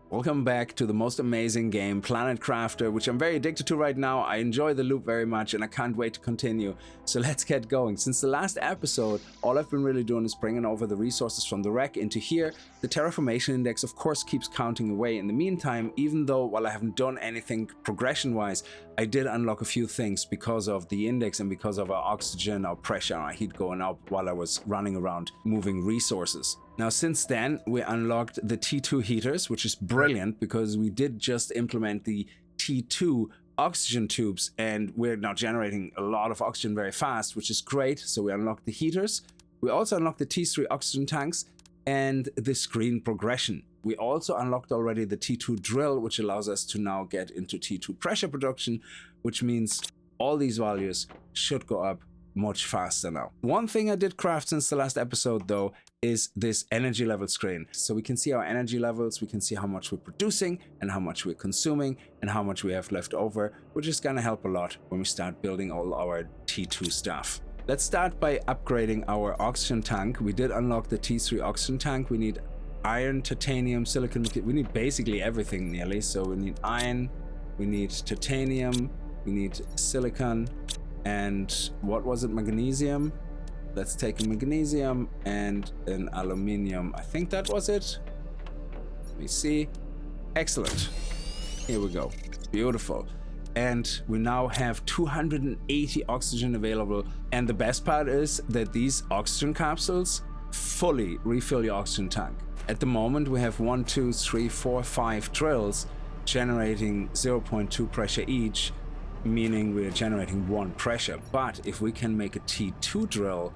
Welcome back to the most amazing game, Planet Crafter, which I'm very addicted to right now. I enjoy the loop very much and I can't wait to continue. So let's get going. Since the last episode, all I've been really doing is bringing over the resources from the wreck into here. The terraformation index, of course, keeps counting away. In the meantime, even though while I haven't done anything progression-wise, I did unlock a few things because of the index and because of our oxygen, our pressure, our heat going up while I was running around moving resources. Now, since then, we unlocked the T2 heaters, which is brilliant because we did just implement the T2 oxygen tubes and we're now generating a lot of oxygen very fast, which is great. So we unlocked the heaters. We also unlocked the T3 oxygen tanks and the screen progression. We also unlocked already the T2 drill, which allows us to now get into T2 pressure production, which means all these values should go up much faster now. One thing I did craft since the last episode though is this energy level screen. So we can see our energy levels, we can see how much we're producing and how much we're consuming and how much we have left over, which is gonna help a lot when we start building all our T2 stuff. Let's start by upgrading our oxygen tank. We did unlock the T3 oxygen tank. We need iron, titanium, silicon, we need basically everything nearly. So we need iron, we need titanium, we need silicon, and what was it, magnesium? Let's take a magnesium and an aluminium. I think that was it. Let me see. Excellent. Here we go. Beautiful. And we now have 280 oxygen available. And the best part is that these oxygen capsules fully refill your oxygen tank. At the moment, we have 1, 2, 3, 4, 5 drills generating 0.2 pressure each, meaning we're generating 1 pressure. But if we can make a T2 drill,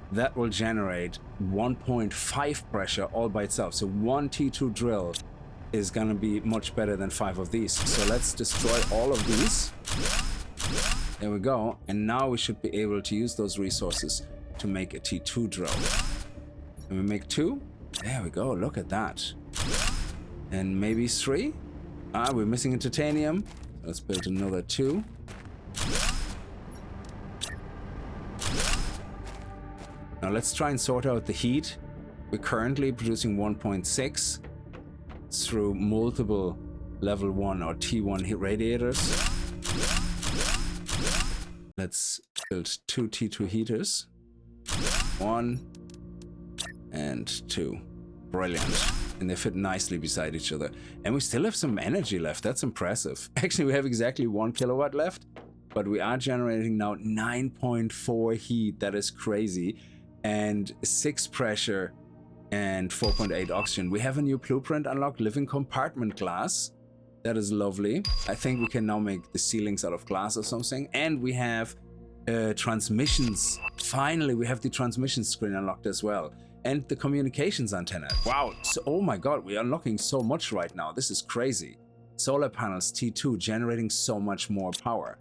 that will generate 1.5 pressure all by itself. So 1 T2 drill is gonna be much better than 5 of these. So let's destroy all of these. There we go. And now we should be able to use those resources to make a T2 drill. And we make 2. There we go, look at that. And maybe 3. We're missing a titanium. Let's build another 2. Now let's try and sort out the heat. We're currently producing 1.6 through multiple level 1 or T1 heat radiators. Let's build 2 T2 heaters. 1 and 2. Brilliant. And they fit nicely beside each other. And we still have some energy left. That's impressive. Actually, we have exactly 1 kilowatt left, but we are generating now 9.4 heat. That is crazy. And 6 pressure and 4.8 oxygen. We have a new blueprint unlocked, living compartment glass. That is lovely. I think we can now make the ceilings out of glass or something. And we have transmissions. Finally, we have the transmission screen unlocked as well. And the communications antenna. Wow, so, oh my god, we're unlocking so much right now. This is crazy. Solar panels T2 generating so much more power.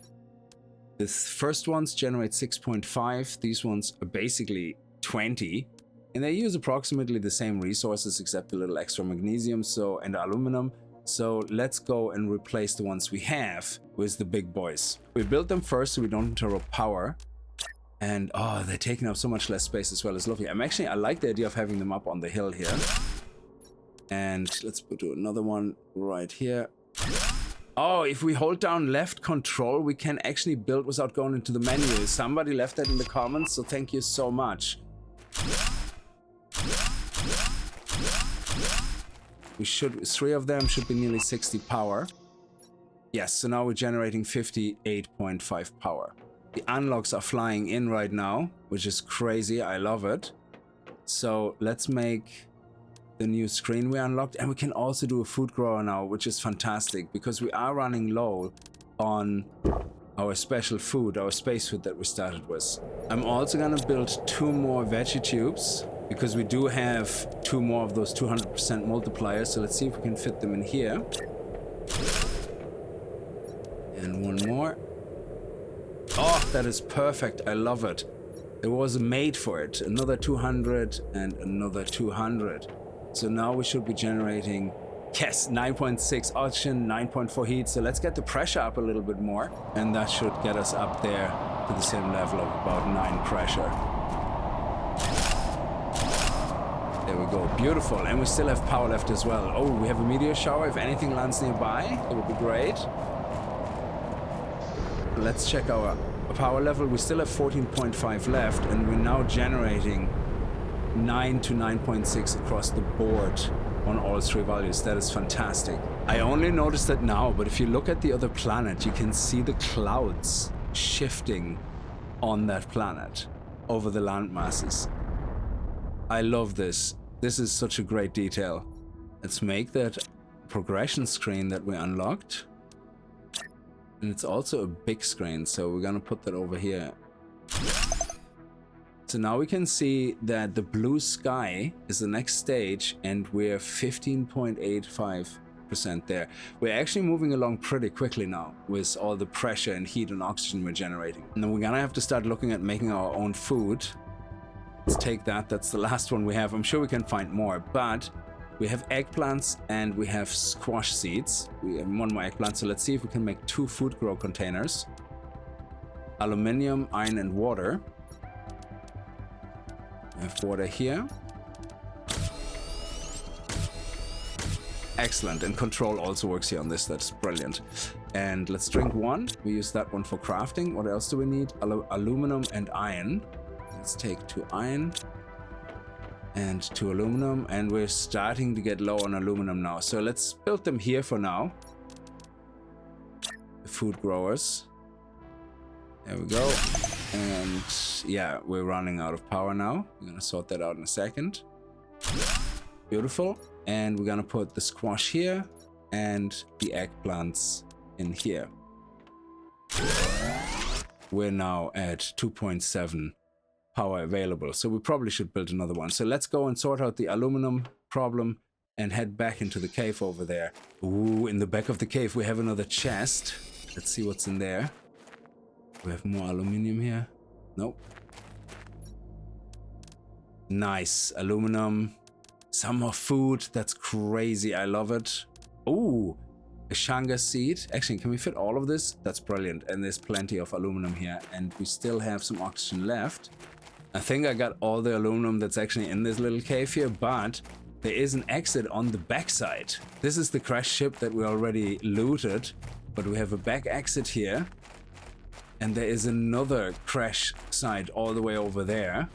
The first ones generate 6.5. These ones are basically 20. And they use approximately the same resources except a little extra magnesium and aluminum. So let's go and replace the ones we have with the big boys. We built them first so we don't interrupt power. And oh, they're taking up so much less space as well. It's lovely. I like the idea of having them up on the hill here. And let's do another one right here. Oh, if we hold down left control, we can actually build without going into the menu. Somebody left that in the comments, so thank you so much. We should, 3 of them should be nearly 60 power. Yes, so now we're generating 58.5 power. The unlocks are flying in right now, which is crazy. I love it. So let's make the new screen we unlocked. And we can also do a food grower now, which is fantastic because we are running low on our special food, our space food that we started with. I'm also gonna build 2 more veggie tubes because we do have 2 more of those 200% multipliers. So let's see if we can fit them in here. And 1 more. Oh, that is perfect. I love it. It was made for it. Another 200 and another 200. So now we should be generating, yes, 9.6 oxygen, 9.4 heat. So let's get the pressure up a little bit more. And that should get us up there to the same level of about 9 pressure. There There we go. Beautiful. And we still have power left as well. Oh, we have a meteor shower. If anything lands nearby, it would be great. Let's check our power level. We still have 14.5 left, and we're now generating 9 to 9.6 across the board on all three values. That is fantastic. I only noticed that now, but if you look at the other planet, you can see the clouds shifting on that planet over the land masses. I love this. This is such a great detail. Let's make that progression screen that we unlocked. And it's also a big screen, so we're gonna put that over here. So now we can see that the blue sky is the next stage, and we're 15.85% there. We're actually moving along pretty quickly now with all the pressure and heat and oxygen we're generating. And then we're gonna have to start looking at making our own food. Let's take that. That's the last one we have. I'm sure we can find more, but we have eggplants and we have squash seeds. We have one more eggplant, so let's see if we can make 2 food grow containers. Aluminium, iron, and water. We have water here. Excellent, and control also works here on this. That's brilliant. And let's drink one. We use that one for crafting. What else do we need? Aluminum and iron. Let's take 2 iron and 2 aluminum, and we're starting to get low on aluminum now. So let's build them here for now. The food growers. There we go. And yeah, we're running out of power now. We're gonna sort that out in a second. Beautiful. And we're gonna put the squash here and the eggplants in here. We're now at 2.7 power available, so we probably should build another one. So let's go and sort out the aluminum problem and head back into the cave over there. Ooh, in the back of the cave we have another chest. Let's see what's in there. We have more aluminum here. Nope. Nice. Aluminum. Some more food. That's crazy. I love it. Ooh, a shanga seed. Actually, can we fit all of this? That's brilliant. And there's plenty of aluminum here. And we still have some oxygen left. I think I got all the aluminum that's actually in this little cave here, but there is an exit on the backside. This is the crash ship that we already looted, but we have a back exit here. And there is another crash site all the way over there.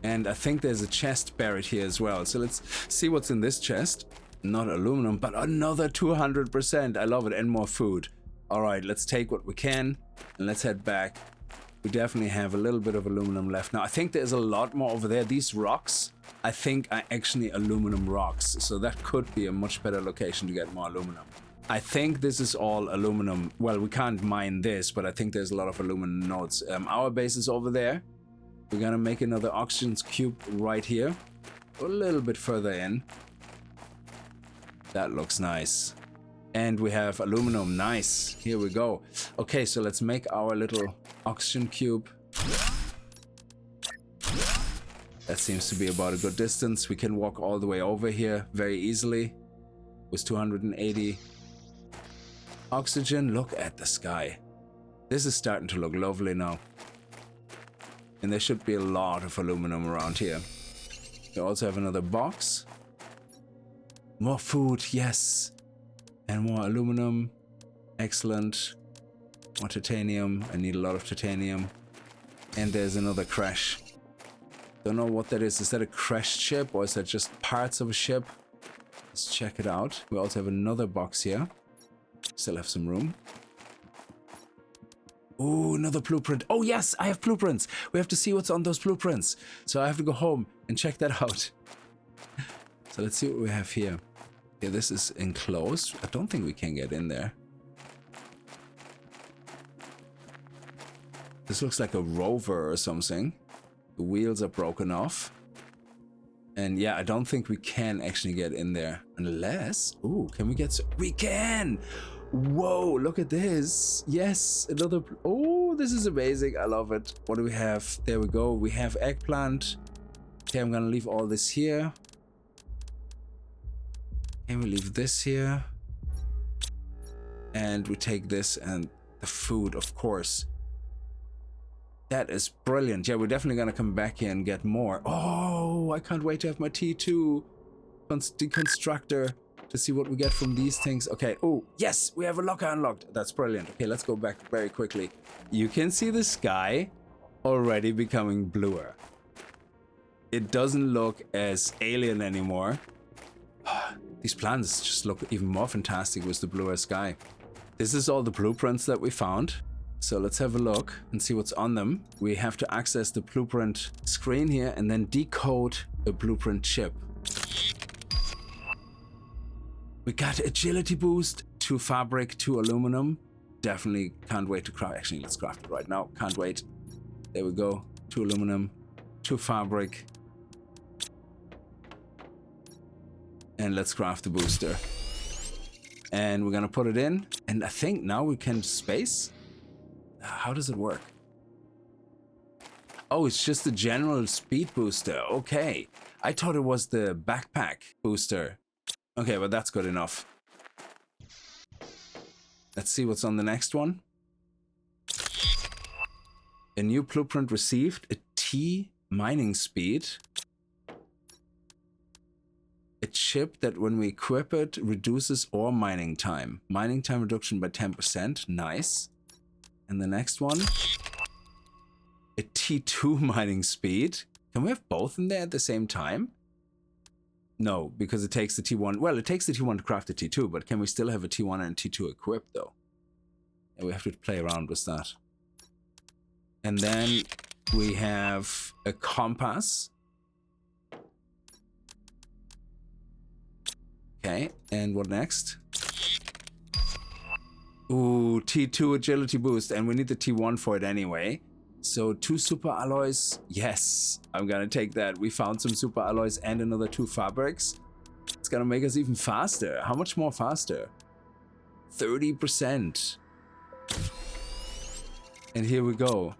And I think there's a chest buried here as well. So let's see what's in this chest. Not aluminum, but another 200%. I love it. And more food. All right, let's take what we can and let's head back. We definitely have a little bit of aluminum left. Now, I think there's a lot more over there. These rocks, I think, are actually aluminum rocks. So that could be a much better location to get more aluminum. I think this is all aluminum. Well, we can't mine this, but I think there's a lot of aluminum nodes. Our base is over there. We're gonna make another oxygen cube right here. A little bit further in. That looks nice. And we have aluminum. Nice. Here we go. Okay, so let's make our little oxygen cube. That seems to be about a good distance. We can walk all the way over here very easily with 280 oxygen. Look at the sky. This is starting to look lovely now. And there should be a lot of aluminum around here. We also have another box. More food, yes. And more aluminum. Excellent. More titanium. I need a lot of titanium. And there's another crash. Don't know what that is. Is that a crashed ship or is that just parts of a ship? Let's check it out. We also have another box here. Still have some room. Ooh, another blueprint. Oh yes, I have blueprints. We have to see what's on those blueprints. So I have to go home and check that out. So let's see what we have here. Yeah, this is enclosed. I don't think we can get in there. This looks like a rover or something. The wheels are broken off. And yeah, I don't think we can actually get in there. Unless... Ooh, can we get... We can! Whoa, look at this. Yes, another... Oh, this is amazing. I love it. What do we have? There we go. We have eggplant. Okay, I'm gonna leave all this here. And we leave this here. And we take this and the food, of course. That is brilliant. Yeah, we're definitely gonna come back here and get more. Oh, I can't wait to have my T2 deconstructor to see what we get from these things. Okay, oh, yes, we have a locker unlocked. That's brilliant. Okay, let's go back very quickly. You can see the sky already becoming bluer. It doesn't look as alien anymore. These planets just look even more fantastic with the bluer sky. This is all the blueprints that we found. So let's have a look and see what's on them. We have to access the blueprint screen here and then decode a blueprint chip. We got agility boost, 2 fabric, 2 aluminum. Definitely can't wait to craft. Actually, let's craft it right now. Can't wait. There we go. 2 aluminum, 2 fabric. And let's craft the booster. And we're gonna put it in. And I think now we can space. How does it work? Oh, it's just the general speed booster. Okay. I thought it was the backpack booster. Okay, but that's good enough. Let's see what's on the next one. A new blueprint received. A T mining speed. A chip that when we equip it reduces ore mining time. Mining time reduction by 10%. Nice. And the next one. A T2 mining speed. Can we have both in there at the same time? No, because it takes the T1. Well, it takes the T1 to craft the T2, but can we still have a T1 and a T2 equipped though? And we have to play around with that. And then we have a compass. Okay, and what next? Ooh, T2 agility boost, and we need the T1 for it anyway. So 2 super alloys. Yes, I'm gonna take that. We found some super alloys and another 2 fabrics. It's gonna make us even faster. How much more faster? 30%. And here we go.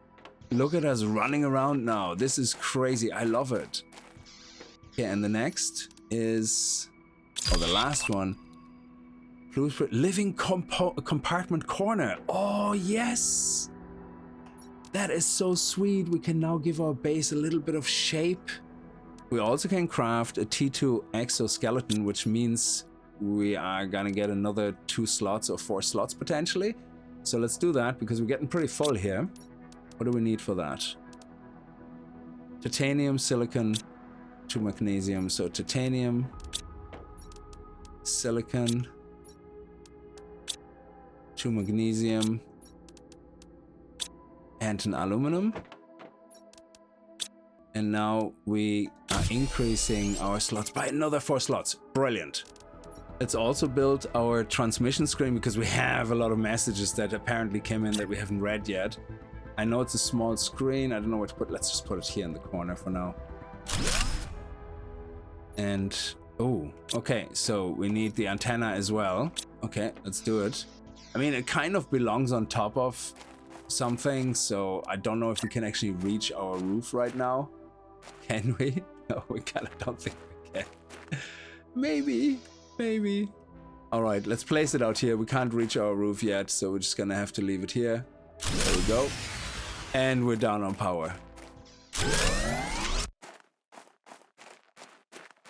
Look at us running around now. This is crazy. I love it. Okay, and the next is, oh, the last one. Living compartment corner. Oh, yes. That is so sweet. We can now give our base a little bit of shape. We also can craft a T2 exoskeleton, which means we are gonna get another 2 slots or 4 slots potentially. So let's do that because we're getting pretty full here. What do we need for that? Titanium, silicon, 2 magnesium. So titanium, silicon, 2 magnesium, and an aluminum. And now we are increasing our slots by another 4 slots. Brilliant. Let's also build our transmission screen because we have a lot of messages that apparently came in that we haven't read yet. I know it's a small screen. I don't know what to put. Let's just put it here in the corner for now. And, oh, okay. So we need the antenna as well. Okay, let's do it. I mean, it kind of belongs on top of something, so I don't know if we can actually reach our roof right now. Can we? No, we kind of don't think we can. Maybe. All right, let's place it out here. We can't reach our roof yet, so we're just gonna have to leave it here. There we go. And we're down on power.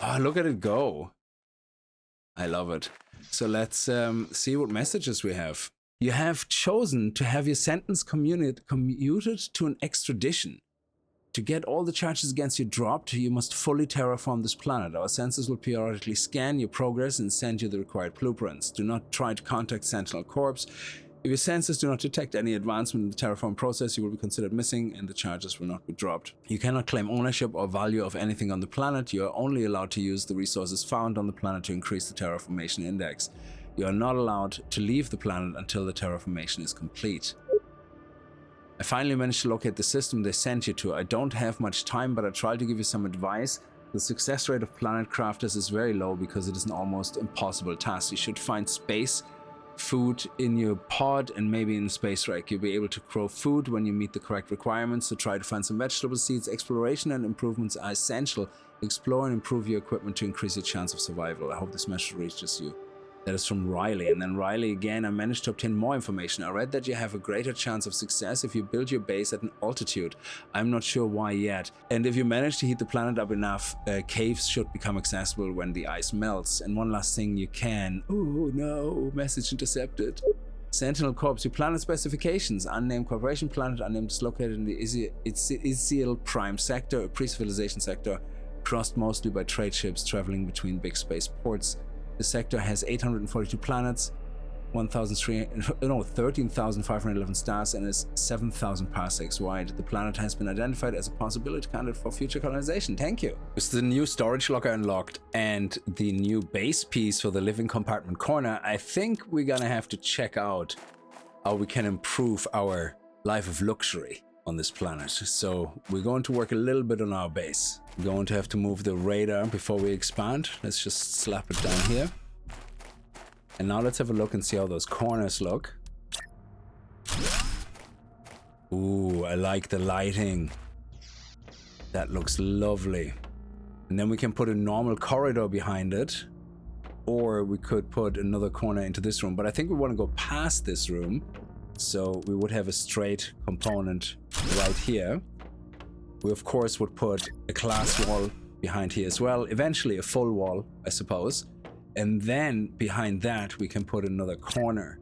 Oh, look at it go. I love it. So let's see what messages we have. You have chosen to have your sentence commuted to an extradition. To get all the charges against you dropped, you must fully terraform this planet. Our sensors will periodically scan your progress and send you the required blueprints. Do not try to contact Sentinel Corps. If your sensors do not detect any advancement in the terraform process, you will be considered missing and the charges will not be dropped. You cannot claim ownership or value of anything on the planet. You are only allowed to use the resources found on the planet to increase the terraformation index. You are not allowed to leave the planet until the terraformation is complete. I finally managed to locate the system they sent you to. I don't have much time, but I tried to give you some advice. The success rate of planet crafters is very low because it is an almost impossible task. You should find space, food in your pod, and maybe in a space rack. You'll be able to grow food when you meet the correct requirements, so try to find some vegetable seeds. Exploration and improvements are essential. Explore and improve your equipment to increase your chance of survival. I hope this message reaches you. That is from Riley. And then Riley again, I managed to obtain more information. I read that you have a greater chance of success if you build your base at an altitude. I'm not sure why yet. And if you manage to heat the planet up enough, caves should become accessible when the ice melts. And one last thing you can... Oh no, message intercepted. Sentinel Corps, your planet specifications. Unnamed corporation planet, unnamed, is located in the Isiel Prime sector, a pre-civilization sector, crossed mostly by trade ships traveling between big space ports. The sector has 842 planets, 13,511 stars, and is 7,000 parsecs wide. The planet has been identified as a possibility candidate for future colonization. Thank you. With the new storage locker unlocked and the new base piece for the living compartment corner, I think we're gonna have to check out how we can improve our life of luxury on this planet. So we're going to work a little bit on our base. We're going to have to move the radar before we expand. Let's just slap it down here. And now let's have a look and see how those corners look. Ooh, I like the lighting. That looks lovely. And then we can put a normal corridor behind it. Or we could put another corner into this room. But I think we want to go past this room. So we would have a straight component right here. We of course would put a glass wall behind here as well. Eventually a full wall, I suppose. And then behind that we can put another corner.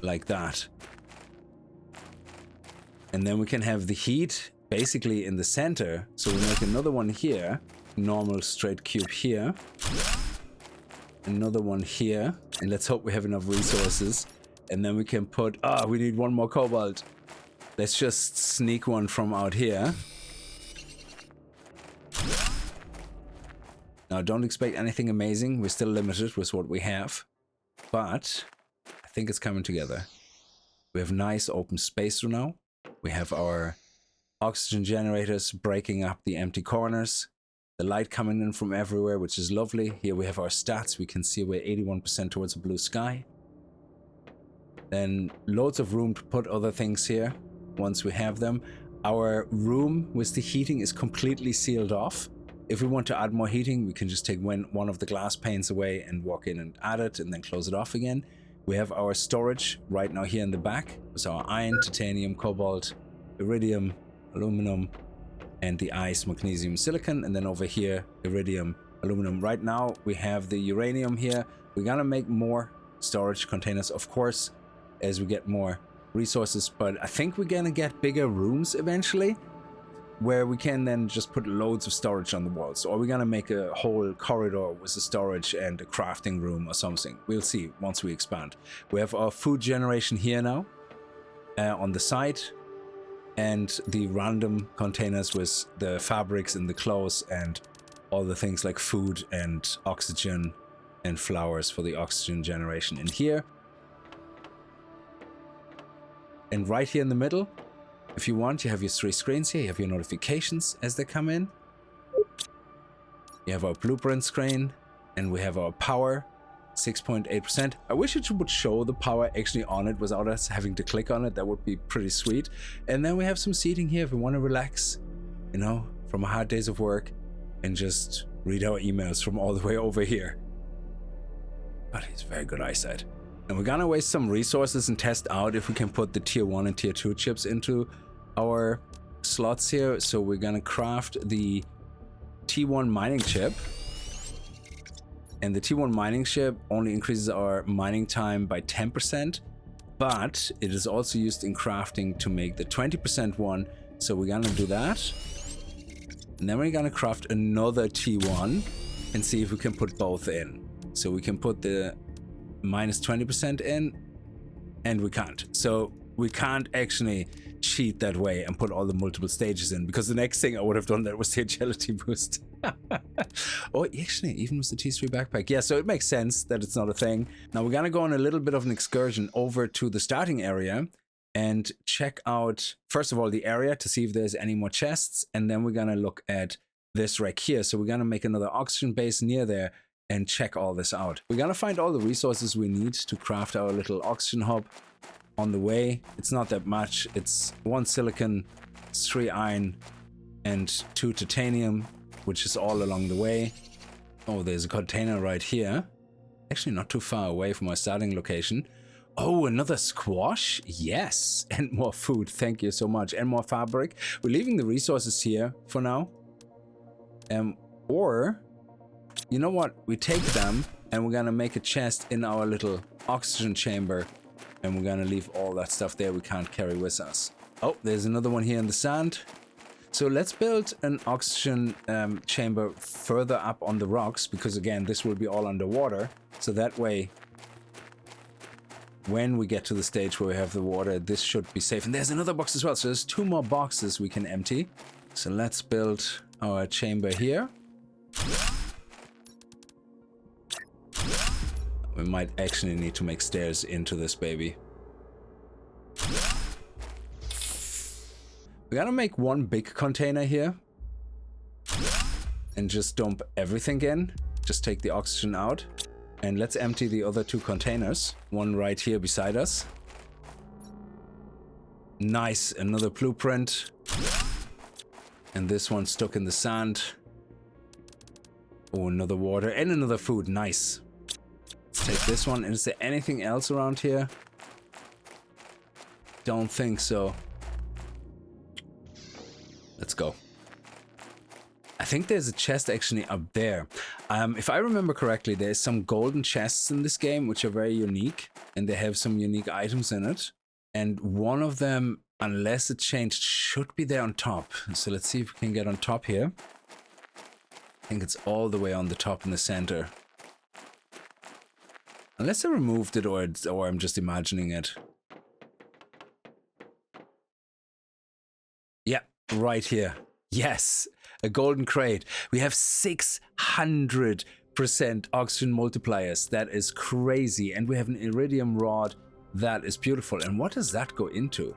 Like that. And then we can have the heat basically in the center. So we make another one here. Normal straight cube here. Another one here. And let's hope we have enough resources. And then we can put... we need one more cobalt. Let's just sneak one from out here. Now, don't expect anything amazing. We're still limited with what we have. But I think it's coming together. We have nice open space now. We have our oxygen generators breaking up the empty corners. The light coming in from everywhere, which is lovely. Here we have our stats. We can see we're 81% towards a blue sky. Then loads of room to put other things here once we have them. Our room with the heating is completely sealed off. If we want to add more heating, we can just take one of the glass panes away and walk in and add it and then close it off again. We have our storage right now here in the back. So our iron, titanium, cobalt, iridium, aluminum, and the ice, magnesium, silicon. And then over here, iridium, aluminum. Right now we have the uranium here. We're gonna make more storage containers, of course, as we get more resources, but I think we're gonna get bigger rooms eventually where we can then just put loads of storage on the walls, or we're gonna make a whole corridor with a storage and a crafting room or something. We'll see once we expand. We have our food generation here now on the side, and the random containers with the fabrics and the clothes and all the things like food and oxygen and flowers for the oxygen generation in here. And right here in the middle, if you want, you have your 3 screens here. You have your notifications as they come in. You have our blueprint screen, and we have our power, 6.8%. I wish it would show the power actually on it without us having to click on it. That would be pretty sweet. And then we have some seating here if we want to relax, you know, from a hard days of work and just read our emails from all the way over here. But it's very good eyesight. And we're gonna waste some resources and test out if we can put the tier 1 and tier 2 chips into our slots here. So we're gonna craft the T1 mining chip. And the T1 mining chip only increases our mining time by 10%, but it is also used in crafting to make the 20% one. So we're gonna do that. And then we're gonna craft another T1 and see if we can put both in. So we can put the minus 20% in, and we can't. So we can't actually cheat that way and put all the multiple stages in, because the next thing I would have done that was the agility boost. Oh, actually, even with the T3 backpack. Yeah, so it makes sense that it's not a thing. Now we're gonna go on a little bit of an excursion over to the starting area and check out, first of all, the area to see if there's any more chests, and then we're gonna look at this rack here. So we're gonna make another oxygen base near there and check all this out. We're gonna find all the resources we need to craft our little oxygen hub on the way. It's not that much. It's 1 silicon, 3 iron, and 2 titanium, which is all along the way. Oh, there's a container right here. Actually, not too far away from our starting location. Oh, another squash? Yes. And more food. Thank you so much. And more fabric. We're leaving the resources here for now. Or, you know what? We take them and we're gonna make a chest in our little oxygen chamber. And we're gonna leave all that stuff there we can't carry with us. Oh, there's another one here in the sand. So let's build an oxygen chamber further up on the rocks, because again, this will be all underwater. So that way, when we get to the stage where we have the water, this should be safe. And there's another box as well. So there's 2 more boxes we can empty. So let's build our chamber here. We might actually need to make stairs into this baby. We're gonna make one big container here and just dump everything in. Just take the oxygen out. And let's empty the other 2 containers. One right here beside us. Nice, another blueprint. And this one stuck in the sand. Oh, another water and another food, nice. Let's take this one. And is there anything else around here? Don't think so. Let's go. I think there's a chest actually up there. If I remember correctly, there's some golden chests in this game, which are very unique. And they have some unique items in it. And one of them, unless it changed, should be there on top. So let's see if we can get on top here. I think it's all the way on the top in the center. Unless I removed it or I'm just imagining it. Yeah, right here. Yes, a golden crate. We have 600% oxygen multipliers. That is crazy. And we have an iridium rod. That is beautiful. And what does that go into?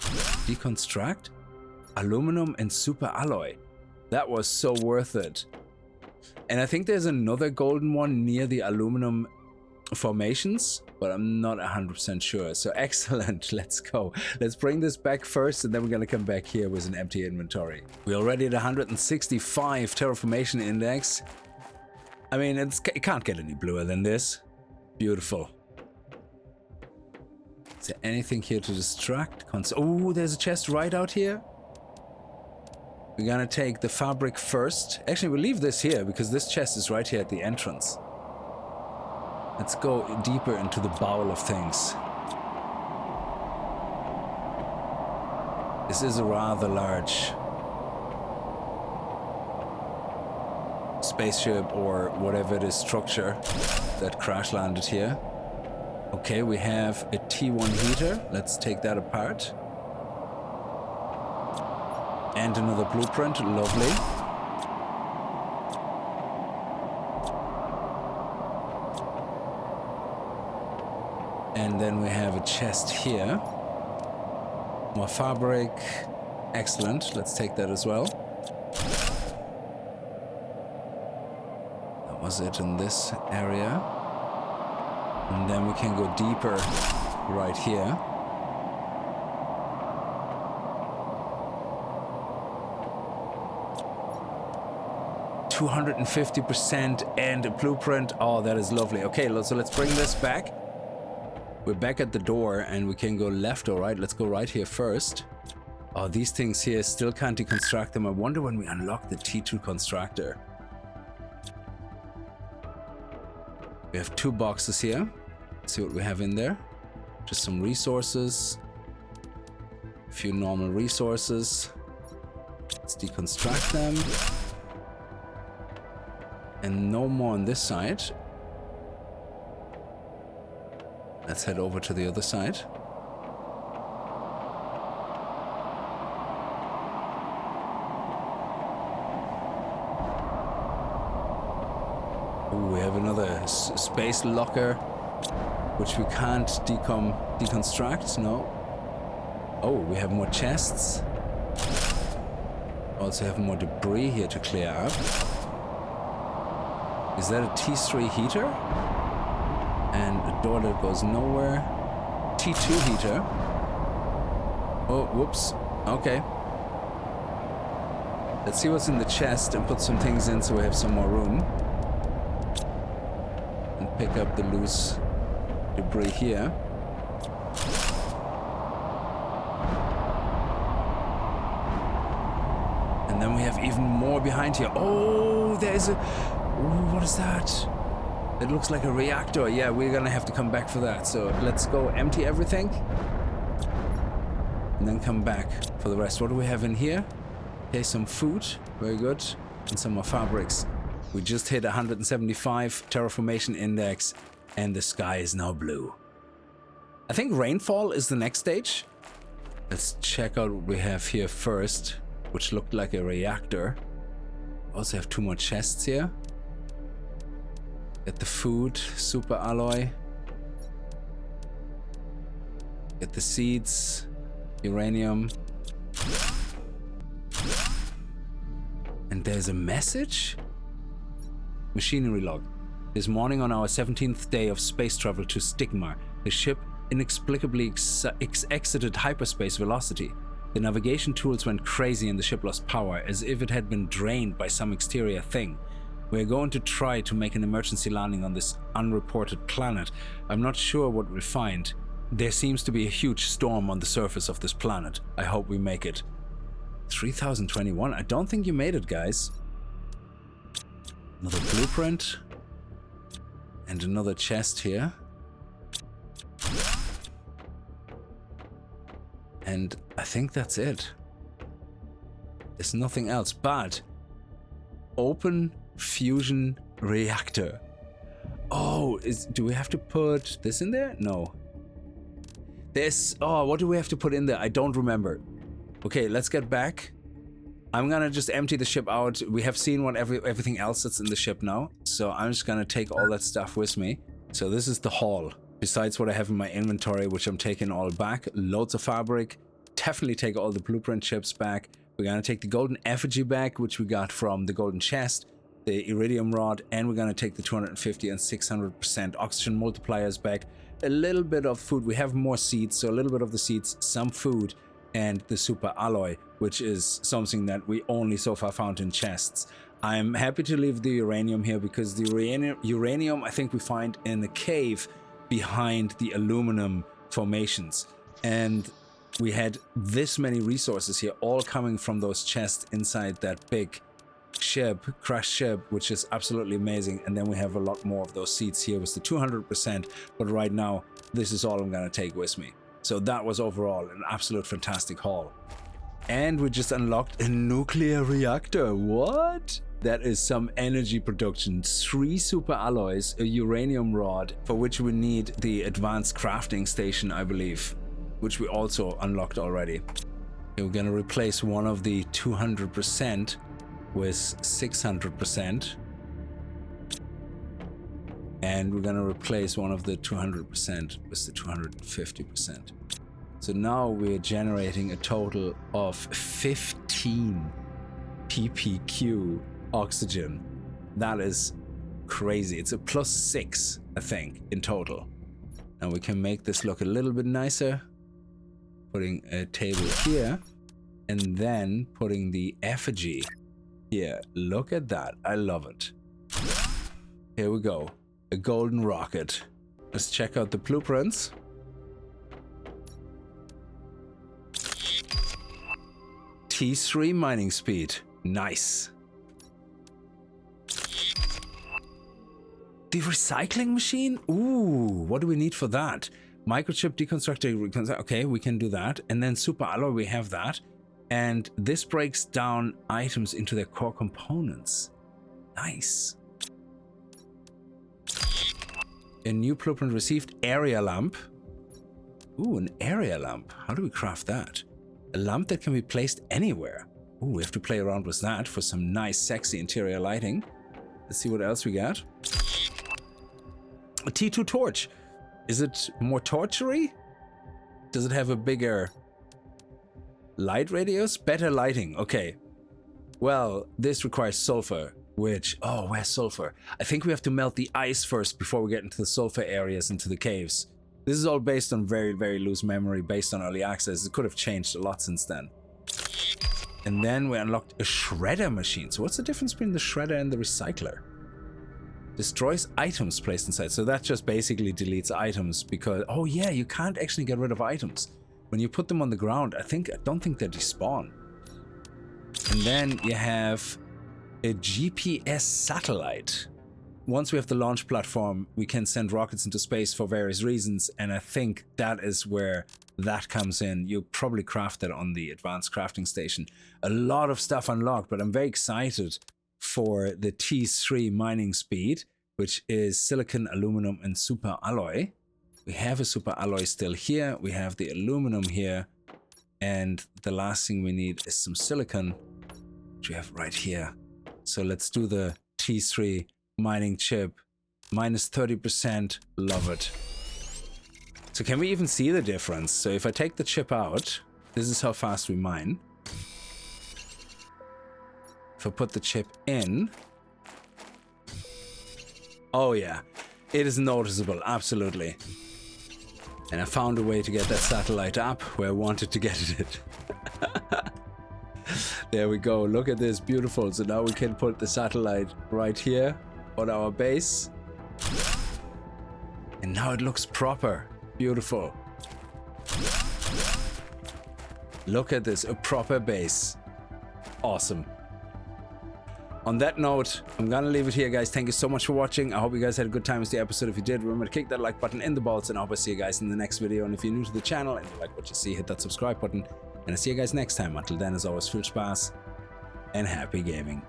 Deconstruct? Aluminum and super alloy. That was so worth it. And I think there's another golden one near the aluminum formations, but I'm not 100% sure. So excellent, let's go. Let's bring this back first, and then we're gonna come back here with an empty inventory. We're already at 165 terraformation index. I mean, it can't get any bluer than this. Beautiful. Is there anything here to distract? Oh, there's a chest right out here. We're gonna take the fabric first. Actually, we'll leave this here because this chest is right here at the entrance. Let's go deeper into the bowel of things. This is a rather large spaceship or whatever it is structure that crash landed here. Okay, we have a T1 heater. Let's take that apart. And another blueprint, lovely. And then we have a chest here. More fabric. Excellent. Let's take that as well. That was it in this area. And then we can go deeper right here. %250% and a blueprint. Oh, that is lovely. Okay, so let's bring this back. We're back at the door and we can go left or right. Let's go right here first. Oh, these things here still can't deconstruct them. I wonder when we unlock the T2 constructor. We have 2 boxes here. Let's see what we have in there. Just some resources. A few normal resources. Let's deconstruct them. And no more on this side. Let's head over to the other side. Ooh, we have another space locker, which we can't deconstruct, no. Oh, we have more chests. Also have more debris here to clear up. Is that a T3 heater? And a door that goes nowhere. T2 heater. Oh, whoops. Okay. Let's see what's in the chest and put some things in so we have some more room. And pick up the loose debris here. And then we have even more behind here. Oh, there's a... Ooh, what is that? It looks like a reactor. Yeah, we're gonna have to come back for that. So let's go empty everything. And then come back for the rest. What do we have in here? Okay, some food. Very good. And some more fabrics. We just hit 175 terraformation index. And the sky is now blue. I think rainfall is the next stage. Let's check out what we have here first, which looked like a reactor. Also have 2 more chests here. Get the food, super alloy. Get the seeds, uranium. And there's a message? Machinery log. This morning on our 17th day of space travel to Stigma, the ship inexplicably exited hyperspace velocity. The navigation tools went crazy and the ship lost power, as if it had been drained by some exterior thing. We're going to try to make an emergency landing on this unreported planet. I'm not sure what we'll find. There seems to be a huge storm on the surface of this planet. I hope we make it. 3021? I don't think you made it, guys. Another blueprint. And another chest here. And I think that's it. There's nothing else, but open fusion reactor. Oh, do we have to put this in there? No. What do we have to put in there? I don't remember. Okay, let's get back. I'm gonna just empty the ship out. We have seen what everything else that's in the ship now. So I'm just gonna take all that stuff with me. So this is the haul. Besides what I have in my inventory, which I'm taking all back. Loads of fabric. Definitely take all the blueprint chips back. We're gonna take the golden effigy back, which we got from the golden chest. The iridium rod, and we're gonna take the 250 and 600% oxygen multipliers back. A little bit of food. We have more seeds, so a little bit of the seeds, some food, and the super alloy, which is something that we only so far found in chests. I'm happy to leave the uranium here because the uranium I think we find in the cave behind the aluminum formations. And we had this many resources here, all coming from those chests inside that big ship, crashed ship, which is absolutely amazing. And then we have a lot more of those seeds here with the 200%, but right now this is all I'm gonna take with me. So that was overall an absolute fantastic haul. And we just unlocked a nuclear reactor. What? That is some energy production. 3 super alloys, a uranium rod, for which we need the advanced crafting station, I believe, which we also unlocked already. Okay, we're gonna replace one of the 200% with 600%. And we're gonna replace one of the 200% with the 250%. So now we're generating a total of 15 ppq oxygen. That is crazy. It's a +6, I think, in total. And we can make this look a little bit nicer. Putting a table here and then putting the effigy here. Look at that. I love it. Here we go. A golden rocket. Let's check out the blueprints. T3 mining speed. Nice. The recycling machine? Ooh, what do we need for that? Microchip deconstructor. Okay, we can do that. And then super alloy, we have that. And this breaks down items into their core components. Nice. A new blueprint received. Area lamp. Ooh, an area lamp. How do we craft that? A lamp that can be placed anywhere. Ooh, we have to play around with that for some nice, sexy interior lighting. Let's see what else we got. A T2 torch. Is it more tortury? Does it have a bigger light radius? Better lighting. Okay. Well, this requires sulfur, which... Oh, where's sulfur? I think we have to melt the ice first before we get into the sulfur areas, into the caves. This is all based on very, very loose memory, based on early access. It could have changed a lot since then. And then we unlocked a shredder machine. So what's the difference between the shredder and the recycler? Destroys items placed inside. So that just basically deletes items because, oh yeah, you can't actually get rid of items. When you put them on the ground, I don't think they despawn. And then you have a GPS satellite. Once we have the launch platform, we can send rockets into space for various reasons, and I think that is where that comes in. You probably craft that on the advanced crafting station. A lot of stuff unlocked, but I'm very excited for the T3 mining speed, which is silicon, aluminum, and super alloy. We have a super alloy still here. We have the aluminum here. And the last thing we need is some silicon, which we have right here. So let's do the T3 mining chip. Minus 30%. Love it. So can we even see the difference? So if I take the chip out, this is how fast we mine. If I put the chip in, oh yeah, it is noticeable, absolutely. And I found a way to get that satellite up where I wanted to get it. There we go, look at this, beautiful. So now we can put the satellite right here on our base. And now it looks proper, beautiful. Look at this, a proper base. Awesome. On that note, I'm gonna leave it here, guys. Thank you so much for watching. I hope you guys had a good time with the episode. If you did, remember to click that like button in the balls, and I hope I see you guys in the next video. And if you're new to the channel and you like what you see, hit that subscribe button. And I'll see you guys next time. Until then, as always, viel Spaß and happy gaming.